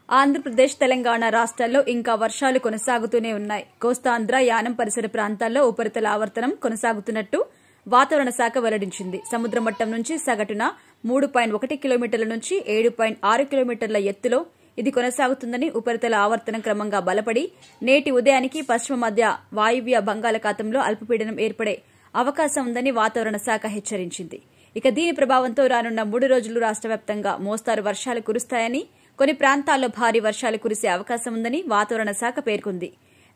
ఆంధ్రప్రదేశ్, తెలంగాణ రాష్ట్రాల్లో ఇంకా వర్షాలు కొనసాగుతూనే ఉన్నాయి. కోస్తాంధ్ర, యానం పరిసర ప్రాంతాల్లో ఉపరితల ఆవర్తనం కొనసాగుతున్నట్టు వాతావరణ శాఖ వెల్లడించింది. సముద్ర మట్టం నుంచి సగటున 3.1 కిలోమీటర్ల నుంచి 7.6 కిలోమీటర్ల ఎత్తులో ఇది కొనసాగుతుందని, ఉపరితల ఆవర్తనం క్రమంగా బలపడి నేటి ఉదయానికి పశ్చిమ మధ్య వాయువ్య బంగాళాఖాతంలో అల్పపీడనం ఏర్పడే అవకాశం ఉందని వాతావరణ శాఖ హెచ్చరించింది. ఇక దీని ప్రభావంతో రానున్న 3 రోజులు రాష్ట్ర వ్యాప్తంగా మోస్తారు వర్షాలు కురుస్తాయని, కొన్ని ప్రాంతాల్లో భారీ వర్షాలు కురిసే అవకాశం ఉందని వాతావరణ శాఖ పేర్కొంది.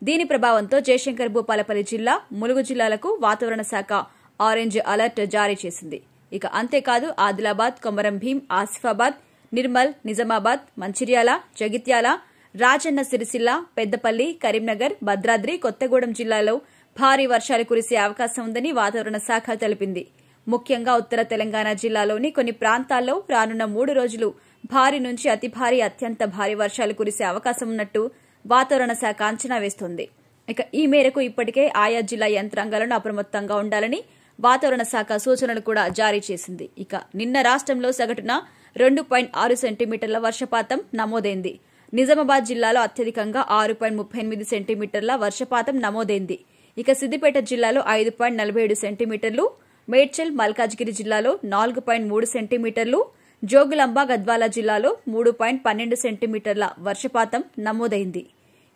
దీని ప్రభావంతో జయశంకర్, భూపాలపల్లి జిల్లా, ములుగు జిల్లాలకు వాతావరణ శాఖ ఆరెంజ్ అలర్ట్ జారీ చేసింది. ఇక అంతేకాదు ఆదిలాబాద్, కొమరం భీం, ఆసిఫాబాద్, నిర్మల్, నిజామాబాద్, మంచిర్యాల, జగిత్యాల, రాజన్న సిరిసిల్ల, పెద్దపల్లి, కరీంనగర్, భద్రాద్రి, కొత్తగూడెం జిల్లాలో భారీ వర్షాలు కురిసే అవకాశం ఉందని వాతావరణ శాఖ తెలిపింది. ముఖ్యంగా ఉత్తర తెలంగాణ జిల్లాలోని కొన్ని ప్రాంతాల్లో రానున్న 3 రోజులు భారీ నుంచి అతి భారీ, అత్యంత భారీ వర్షాలు కురిసే అవకాశం ఉన్నట్టు వాతావరణ శాఖ అంచనా వేస్తోంది. ఇక ఈ మేరకు ఇప్పటికే ఆయా జిల్లా యంత్రాంగాలను అప్రమత్తంగా ఉండాలని వాతావరణ శాఖ సూచనలు కూడా జారీ చేసింది. ఇక నిన్న రాష్ట్రంలో సగటున 2.6 సెంటీమీటర్ల వర్షపాతం నమోదైంది. నిజామాబాద్ జిల్లాలో అత్యధికంగా 6.38 సెంటీమీటర్ల వర్షపాతం నమోదైంది. ఇక సిద్దిపేట జిల్లాలో 5.47 సెంటీమీటర్లు, మేడ్చల్, మల్కాజ్గిరి జిల్లాలో 4.3 సెంటీమీటర్లు, జోగులాంబ, గద్వాల జిల్లాలో 3.12 సెంటీమీటర్ల వర్షపాతం నమోదైంది.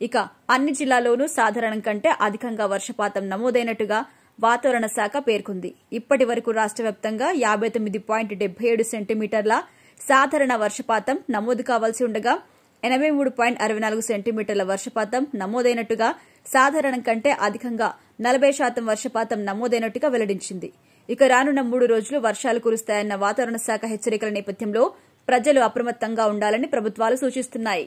ఇక అన్ని జిల్లాల్లోనూ సాధారణం కంటే అధికంగా వర్షపాతం నమోదైనట్టుగా వాతావరణ శాఖ పేర్కొంది. ఇప్పటి వరకు రాష్ట్ర వ్యాప్తంగా 59.77 సెంటీమీటర్ల సాధారణ వర్షపాతం నమోదు కావాల్సి ఉండగా 83.64 సెంటీమీటర్ల వర్షపాతం నమోదైనట్టుగా, సాధారణం కంటే అధికంగా 40% వర్షపాతం నమోదైనట్టుగా వెల్లడించింది. ఇక రానున్న 3 రోజులు వర్షాలు కురుస్తాయన్న వాతావరణ శాఖ హెచ్చరికల నేపథ్యంలో ప్రజలు అప్రమత్తంగా ఉండాలని ప్రభుత్వాలు సూచిస్తున్నాయి.